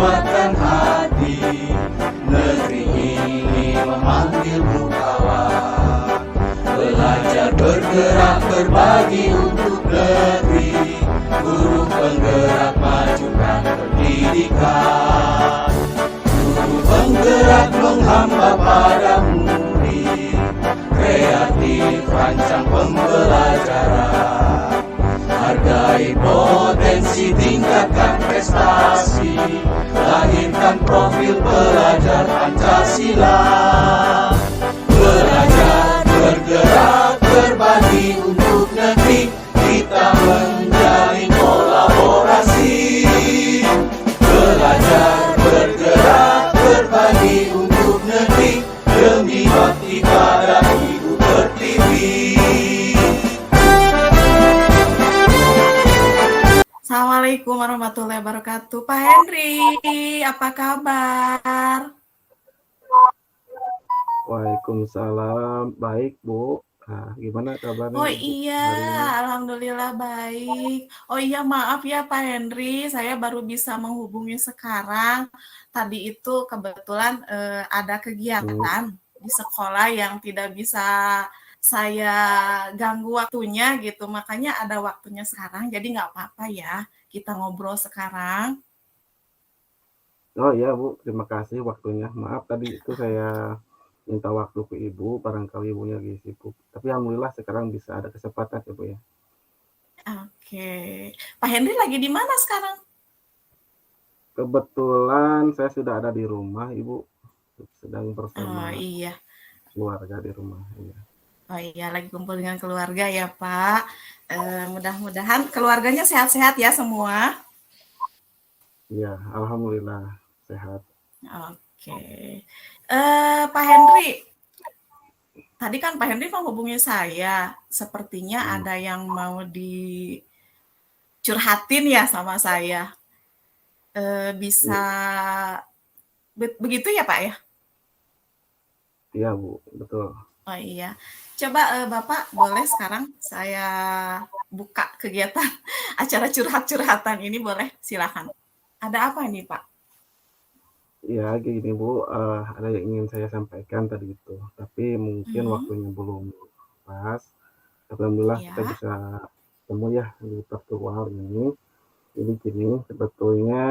kuatkan hati, negeri ini memanggilmu kawan. Belajar bergerak berbagi untuk negeri, guru penggerak majukan pendidikan. Guru penggerak menghamba pada murid, kreatif rancang pembelajaran. Hargai potensi, tingkatkan prestasi, lahirkan profil pelajar Pancasila. Belajar, bergerak, berbagi untuk negeri, kita menjalin kolaborasi. Belajar, bergerak, berbagi untuk negeri, demi bakti pada Ibu Pertiwi. Assalamualaikum warahmatullahi wabarakatuh. Pak Henry, apa kabar? Waalaikumsalam, baik Bu. Nah, gimana kabarnya Oh Ibu iya, hari ini? alhamdulillah baik. Oh iya, maaf ya Pak Henry, saya baru bisa menghubungi sekarang. Tadi itu kebetulan ada kegiatan di sekolah yang tidak bisa saya ganggu waktunya gitu, makanya ada waktunya sekarang, jadi nggak apa-apa ya, kita ngobrol sekarang. Oh iya Bu, terima kasih waktunya. Maaf tadi itu saya minta waktu ke Ibu, barangkali Ibunya lagi sibuk. Tapi alhamdulillah sekarang bisa ada kesempatan ya Bu ya. Oke, Pak Henry lagi di mana sekarang? Kebetulan saya sudah ada di rumah Ibu, sedang Oh bersama iya, keluarga di rumah. Iya. oh iya lagi kumpul dengan keluarga ya Pak. Mudah-mudahan keluarganya sehat-sehat ya semua. Iya, alhamdulillah sehat. Oke, Pak Henry, tadi kan Pak Henry menghubungi saya. Sepertinya ada yang mau dicurhatin ya sama saya. Bisa Iya, begitu ya Pak ya? iya Bu, betul. Oh iya, coba Bapak boleh sekarang saya buka kegiatan acara curhat-curhatan ini boleh, silakan. Ada apa ini Pak? Iya gini Bu, ada yang ingin saya sampaikan tadi itu, tapi mungkin Hmm, waktunya belum pas. Alhamdulillah kita ya. bisa ketemu ya di virtual ini. Jadi gini, sebetulnya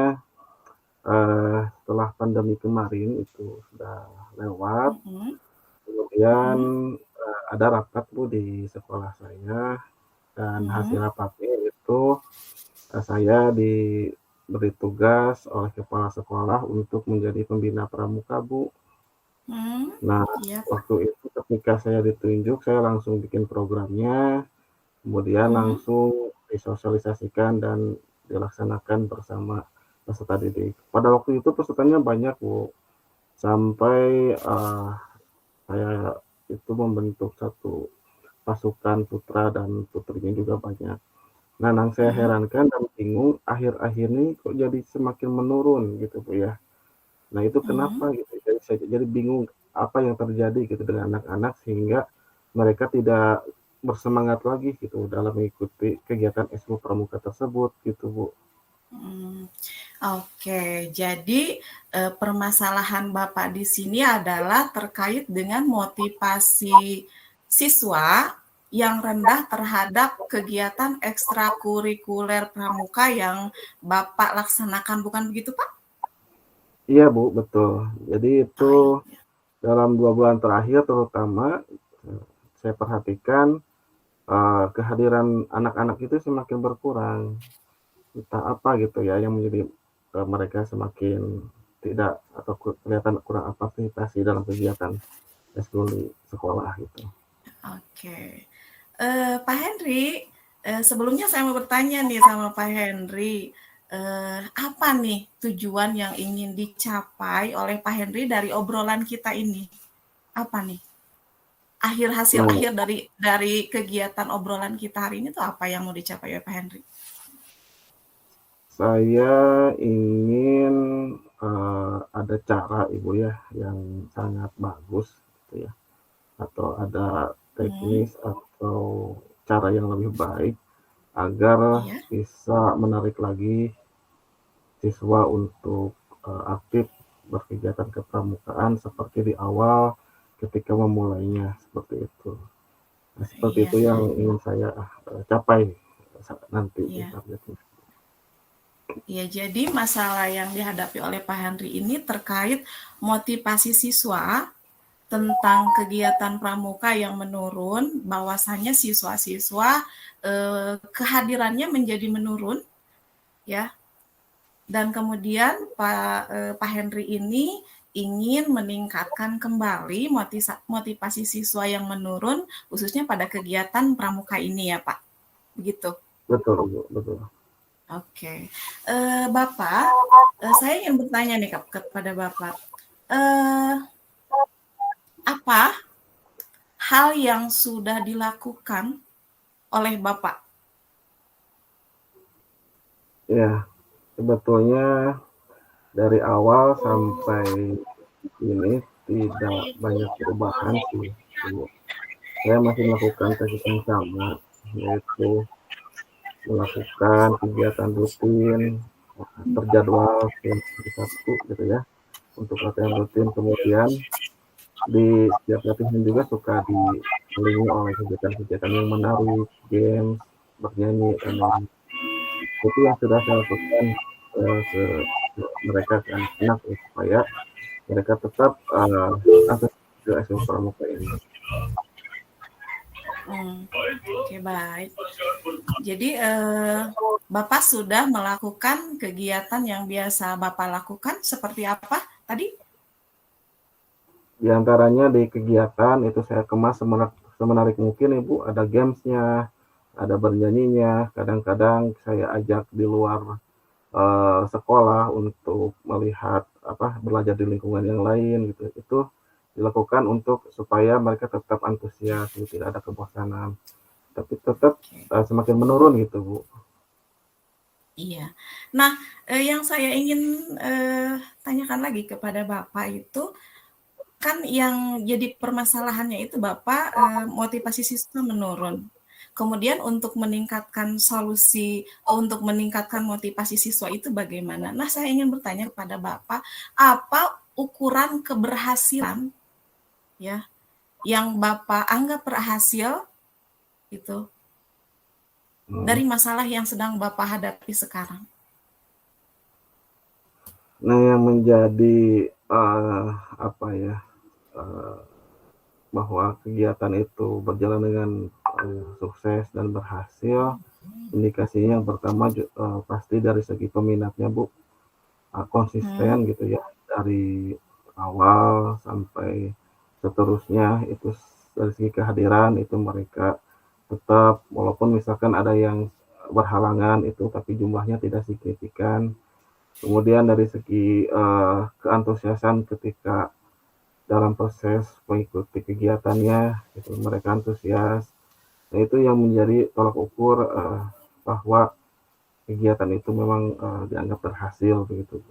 setelah pandemi kemarin itu sudah lewat, Mm-mm, kemudian mm-mm, ada rapat Bu di sekolah saya, dan hasil mm-mm, rapatnya itu saya diberi tugas oleh kepala sekolah untuk menjadi pembina pramuka Bu. mm. Nah, Iya Pak. waktu itu ketika saya ditunjuk, saya langsung bikin programnya, kemudian Mm, langsung disosialisasikan dan dilaksanakan bersama peserta didik. Pada waktu itu pesertanya banyak, Bu. Sampai saya itu membentuk satu pasukan putra dan putrinya juga banyak. Nah, yang saya mm, herankan dan bingung, akhir-akhir ini kok jadi semakin menurun gitu, Bu ya. Nah, itu mm. kenapa gitu, jadi bingung apa yang terjadi gitu dengan anak-anak sehingga mereka tidak bersemangat lagi gitu dalam mengikuti kegiatan eskul pramuka tersebut gitu, Bu. Hmm, oke, jadi permasalahan Bapak di sini adalah terkait dengan motivasi siswa yang rendah terhadap kegiatan ekstrakurikuler pramuka yang Bapak laksanakan, bukan begitu, Pak? Iya, Bu, betul. Jadi itu Oh iya. dalam 2 bulan terakhir terutama, saya perhatikan, kehadiran anak-anak itu semakin berkurang. Entah apa gitu ya yang menjadi, mereka semakin tidak atau kelihatan kurang partisipasi dalam kegiatan eskul di sekolah gitu. Oke. Pak Henry, sebelumnya saya mau bertanya nih sama Pak Henry, apa nih tujuan yang ingin dicapai oleh Pak Henry dari obrolan kita ini? Apa nih? Hasil Nah, akhir dari kegiatan obrolan kita hari ini tuh apa yang mau dicapai oleh Pak Henry? saya ingin, ada cara Ibu ya yang sangat bagus gitu ya, atau ada Hmm, teknis atau cara yang lebih baik agar iya. bisa menarik lagi siswa untuk aktif berkegiatan kepramukaan seperti di awal ketika memulainya, seperti itu. Nah, seperti Iya, itu yang ingin saya capai nanti di iya. targetnya. Ya, jadi masalah yang dihadapi oleh Pak Henry ini terkait motivasi siswa tentang kegiatan pramuka yang menurun, bahwasanya siswa-siswa kehadirannya menjadi menurun, ya. Dan kemudian Pak Henry ini ingin meningkatkan kembali motivasi siswa yang menurun, khususnya pada kegiatan pramuka ini ya Pak, begitu. Betul, Bu, betul. Oke, Bapak, saya ingin bertanya nih kepada Bapak, apa hal yang sudah dilakukan oleh Bapak? Ya, sebetulnya dari awal sampai ini tidak banyak perubahan sih, Bu. Saya masih melakukan teknik yang sama, yaitu melakukan kegiatan rutin terjadwal setiap hari Sabtu gitu ya, untuk latihan rutin. Kemudian di setiap latihan juga suka diiringi oleh kegiatan-kegiatan yang menarik, games, bernyanyi, dan lain. Itu yang sudah saya lakukan ke mereka kan anak supaya mereka tetap aktif ke SMA Pramuka ini. Oke, baik. Jadi Bapak sudah melakukan kegiatan yang biasa Bapak lakukan seperti apa tadi? Di antaranya di kegiatan itu saya kemas semenarik mungkin Ibu, ada gamesnya, ada bernyanyinya, kadang-kadang saya ajak di luar sekolah untuk melihat belajar di lingkungan yang lain gitu. Itu dilakukan untuk supaya mereka tetap antusias, gitu, tidak ada kebosanan, tapi tetap semakin menurun gitu, Bu. Iya. Nah, yang saya ingin tanyakan lagi kepada Bapak itu, kan yang jadi permasalahannya itu Bapak motivasi siswa menurun. Kemudian untuk meningkatkan untuk meningkatkan motivasi siswa itu bagaimana? Nah, saya ingin bertanya kepada Bapak, apa ukuran keberhasilan ya yang Bapak anggap berhasil itu dari masalah yang sedang Bapak hadapi sekarang? Nah, yang menjadi bahwa kegiatan itu berjalan dengan sukses dan berhasil, indikasinya yang pertama pasti dari segi peminatnya, Bu, konsisten gitu ya, dari awal sampai seterusnya. Itu dari segi kehadiran itu mereka tetap, walaupun misalkan ada yang berhalangan itu, tapi jumlahnya tidak signifikan. Kemudian dari segi keantusiasan ketika dalam proses mengikuti kegiatannya, itu mereka antusias. Nah, itu yang menjadi tolak ukur bahwa kegiatan itu memang dianggap berhasil begitu.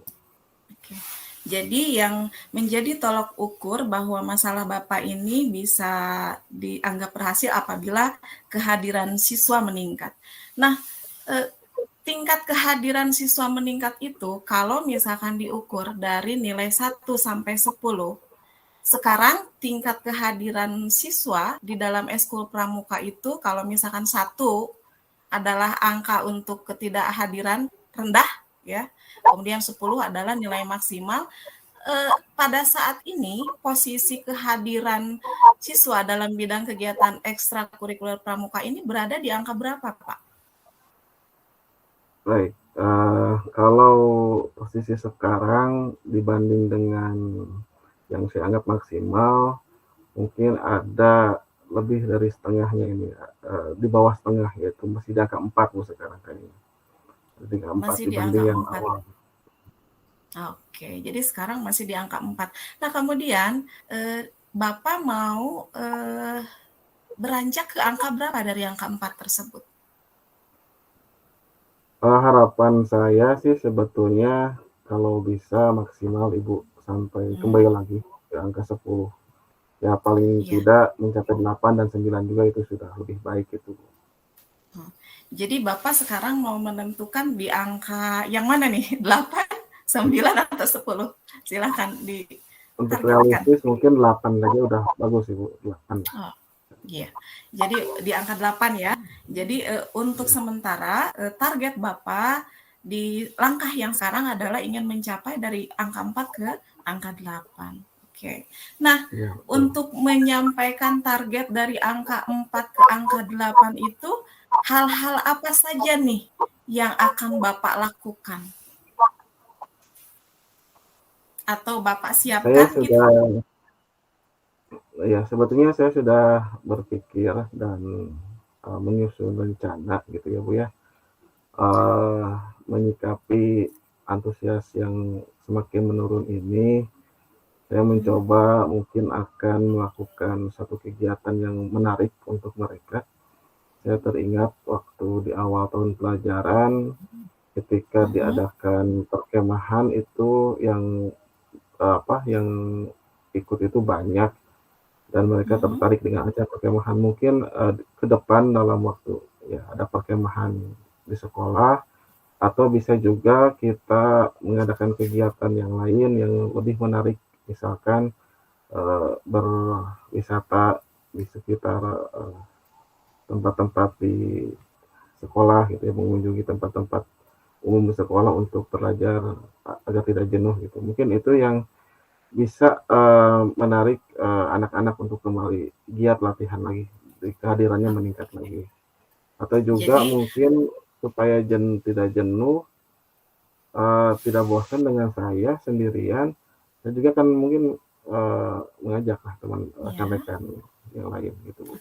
Oke. Jadi yang menjadi tolak ukur bahwa masalah Bapak ini bisa dianggap berhasil apabila kehadiran siswa meningkat. Nah, tingkat kehadiran siswa meningkat itu kalau misalkan diukur dari nilai 1 sampai 10, sekarang tingkat kehadiran siswa di dalam eskul pramuka itu kalau misalkan 1 adalah angka untuk ketidakhadiran rendah ya. Kemudian 10 adalah nilai maksimal. Pada saat ini posisi kehadiran siswa dalam bidang kegiatan ekstrakurikuler pramuka ini berada di angka berapa, Pak? Baik, kalau posisi sekarang dibanding dengan yang saya anggap maksimal, mungkin ada lebih dari setengahnya ini, di bawah setengah, yaitu masih di angka 4 Bu sekarang kayaknya. Di angka 4 Masih di dibanding angka yang 4. awal. Oke, jadi sekarang masih di angka 4. Nah, kemudian Bapak mau beranjak ke angka berapa dari angka 4 tersebut? Harapan saya sih sebetulnya kalau bisa maksimal Ibu sampai kembali lagi ke angka 10. Ya paling tidak mencapai 8 dan 9 juga itu sudah lebih baik itu. Jadi Bapak sekarang mau menentukan di angka yang mana nih? 8, 9 atau 10? Silahkan Untuk ditargetkan. realistis mungkin 8 aja udah bagus Ibu, 8. Oh, iya. Jadi di angka 8 ya. Jadi untuk sementara target Bapak di langkah yang sekarang adalah ingin mencapai dari angka 4 ke angka 8. Oke. Nah, Iya, betul. untuk menyampaikan target dari angka 4 ke angka 8 itu, hal-hal apa saja nih yang akan Bapak lakukan? Atau Bapak Saya siapkan gitu? sudah ya sebetulnya saya sudah berpikir dan menyusun rencana gitu ya Bu ya, menyikapi antusias yang semakin menurun ini. Saya mencoba mungkin akan melakukan satu kegiatan yang menarik untuk mereka. Saya teringat waktu di awal tahun pelajaran ketika diadakan perkemahan itu yang yang ikut itu banyak dan mereka tertarik dengan acara perkemahan. Mungkin ke depan dalam waktu ya ada perkemahan di sekolah atau bisa juga kita mengadakan kegiatan yang lain yang lebih menarik, misalkan berwisata di sekitar tempat-tempat di sekolah gitu ya, mengunjungi tempat-tempat umum di sekolah untuk belajar agar tidak jenuh gitu. Mungkin itu yang bisa menarik anak-anak untuk kembali giat latihan lagi, kehadirannya meningkat lagi. Atau juga Jadi mungkin supaya tidak jenuh, tidak bosan dengan saya sendirian, dan juga kan mungkin mengajak lah teman rekan-rekan yang lain gitu Bu.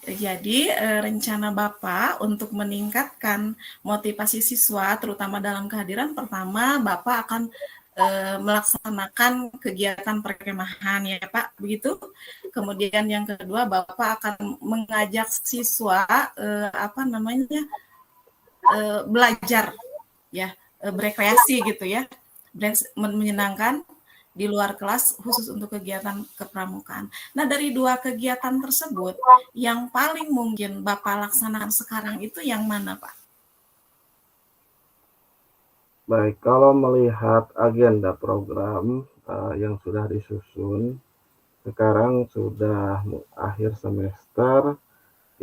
Jadi rencana Bapak untuk meningkatkan motivasi siswa, terutama dalam kehadiran, pertama Bapak akan melaksanakan kegiatan perkemahan ya Pak, begitu. Kemudian yang kedua Bapak akan mengajak siswa belajar ya, berekreasi gitu ya, menyenangkan di luar kelas khusus untuk kegiatan kepramukaan. Nah, dari dua kegiatan tersebut, yang paling mungkin Bapak laksanakan sekarang itu yang mana, Pak? Baik, kalau melihat agenda program yang sudah disusun, sekarang sudah akhir semester,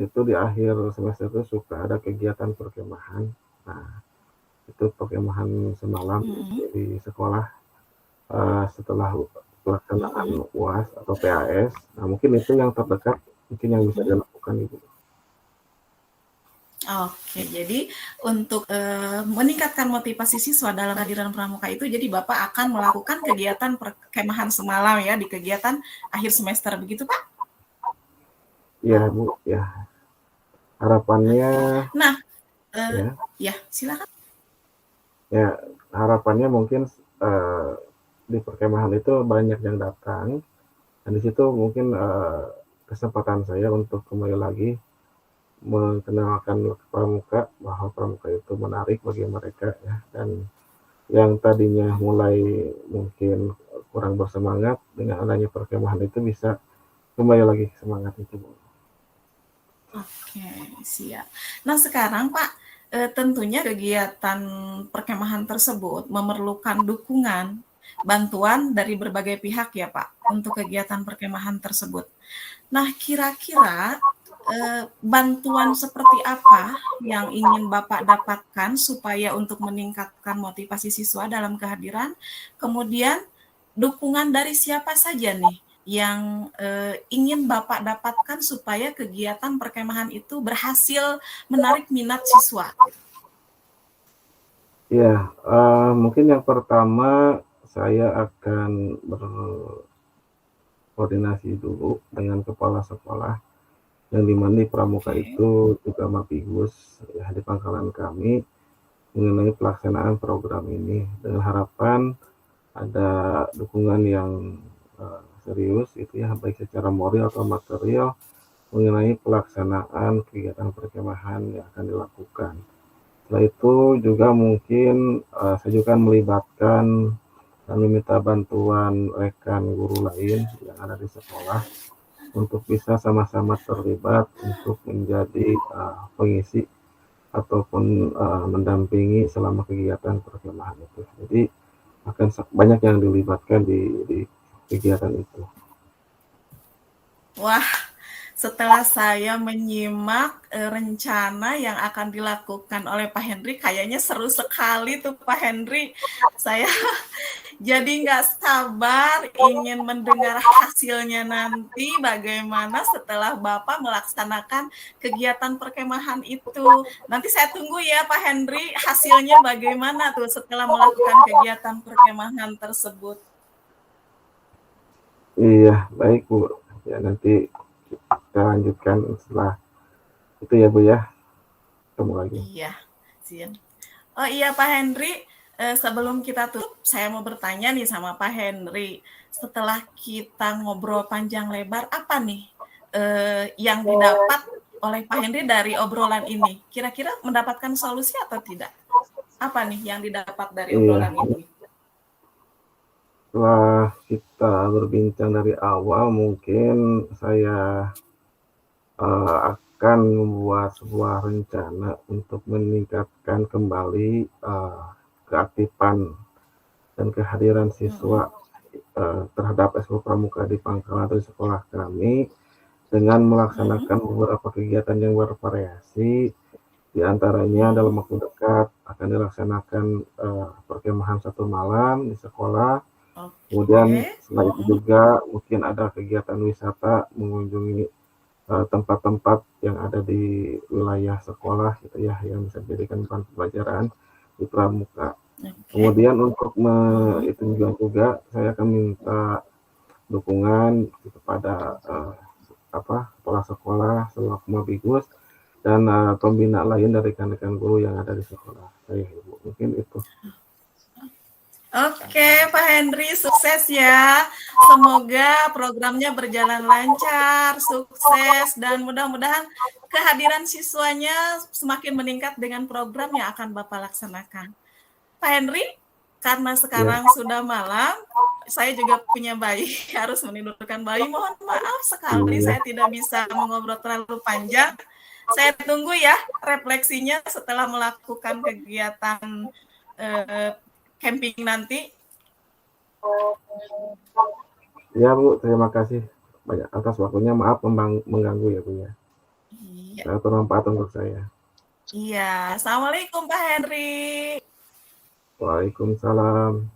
itu di akhir semester itu suka ada kegiatan perkemahan. Nah, itu perkemahan semalam di sekolah setelah pelaksanaan UAS atau PAS. Nah, mungkin itu yang terdekat, mungkin yang bisa dilakukan Ibu. Oke, jadi untuk meningkatkan motivasi siswa dalam kehadiran pramuka itu, jadi Bapak akan melakukan kegiatan perkemahan semalam ya di kegiatan akhir semester, begitu Pak? Iya Bu, ya. Harapannya. Nah, ya silakan. Ya, harapannya mungkin di perkemahan itu banyak yang datang, dan di situ mungkin kesempatan saya untuk kembali lagi mengenalkan pramuka, bahwa pramuka itu menarik bagi mereka ya, dan yang tadinya mulai mungkin kurang bersemangat, dengan adanya perkemahan itu bisa kembali lagi semangat itu. Oke, siap. Nah sekarang Pak, tentunya kegiatan perkemahan tersebut memerlukan dukungan, bantuan dari berbagai pihak ya Pak, untuk kegiatan perkemahan tersebut. Nah kira-kira bantuan seperti apa yang ingin Bapak dapatkan supaya untuk meningkatkan motivasi siswa dalam kehadiran, kemudian dukungan dari siapa saja nih yang ingin Bapak dapatkan supaya kegiatan perkemahan itu berhasil menarik minat siswa? Ya, mungkin yang pertama saya akan berkoordinasi dulu dengan kepala sekolah, yang dimana pramuka itu juga Mapiguus ya, di pangkalan kami mengenai pelaksanaan program ini, dengan harapan ada dukungan yang serius itu ya, baik secara moral atau material mengenai pelaksanaan kegiatan perkemahan yang akan dilakukan. Setelah itu juga mungkin saya juga melibatkan dan meminta bantuan rekan guru lain yang ada di sekolah untuk bisa sama-sama terlibat untuk menjadi pengisi ataupun mendampingi selama kegiatan perkemahan itu. Jadi akan banyak yang dilibatkan di kegiatan itu. Wah, setelah saya menyimak rencana yang akan dilakukan oleh Pak Henry, kayaknya seru sekali tuh Pak Henry. Saya jadi nggak sabar ingin mendengar hasilnya nanti bagaimana setelah Bapak melaksanakan kegiatan perkemahan itu. Nanti saya tunggu ya Pak Henry, hasilnya bagaimana tuh setelah melakukan kegiatan perkemahan tersebut. Iya, baik Bu. Ya nanti kita lanjutkan setelah itu ya Bu ya. Ketemu lagi. Iya, siap. Oh iya Pak Henry, sebelum kita tutup, saya mau bertanya nih sama Pak Henry. Setelah kita ngobrol panjang lebar, apa nih yang didapat oleh Pak Henry dari obrolan ini? Kira-kira mendapatkan solusi atau tidak? Apa nih yang didapat dari obrolan Iya, ini? setelah kita berbincang dari awal, mungkin saya akan membuat sebuah rencana untuk meningkatkan kembali keaktifan dan kehadiran siswa terhadap ekskul pramuka di Pangkalan atau di sekolah kami dengan melaksanakan beberapa kegiatan yang bervariasi. Di antaranya dalam waktu dekat akan dilaksanakan perkemahan 1 malam di sekolah. Kemudian setelah itu juga mungkin ada kegiatan wisata mengunjungi tempat-tempat yang ada di wilayah sekolah gitu ya, yang bisa dijadikan bahan pembelajaran di pramuka. Kemudian untuk itu juga saya akan minta dukungan kepada kepala sekolah, seluruh Mabigus, dan pembina lain dari rekan-rekan guru yang ada di sekolah saya, Ibu. Mungkin itu. Oke, Pak Henry, sukses ya. Semoga programnya berjalan lancar, sukses, dan mudah-mudahan kehadiran siswanya semakin meningkat dengan program yang akan Bapak laksanakan. Pak Henry, karena sekarang sudah malam, saya juga punya bayi, harus menidurkan bayi. Mohon maaf sekali, saya tidak bisa mengobrol terlalu panjang. Saya tunggu ya refleksinya setelah melakukan kegiatan camping nanti. Ya Bu, terima kasih banyak atas waktunya. Maaf mengganggu ya Bu ya. Iya. Bermanfaat untuk saya. Iya, Assalamualaikum Pak Henry. Waalaikumsalam.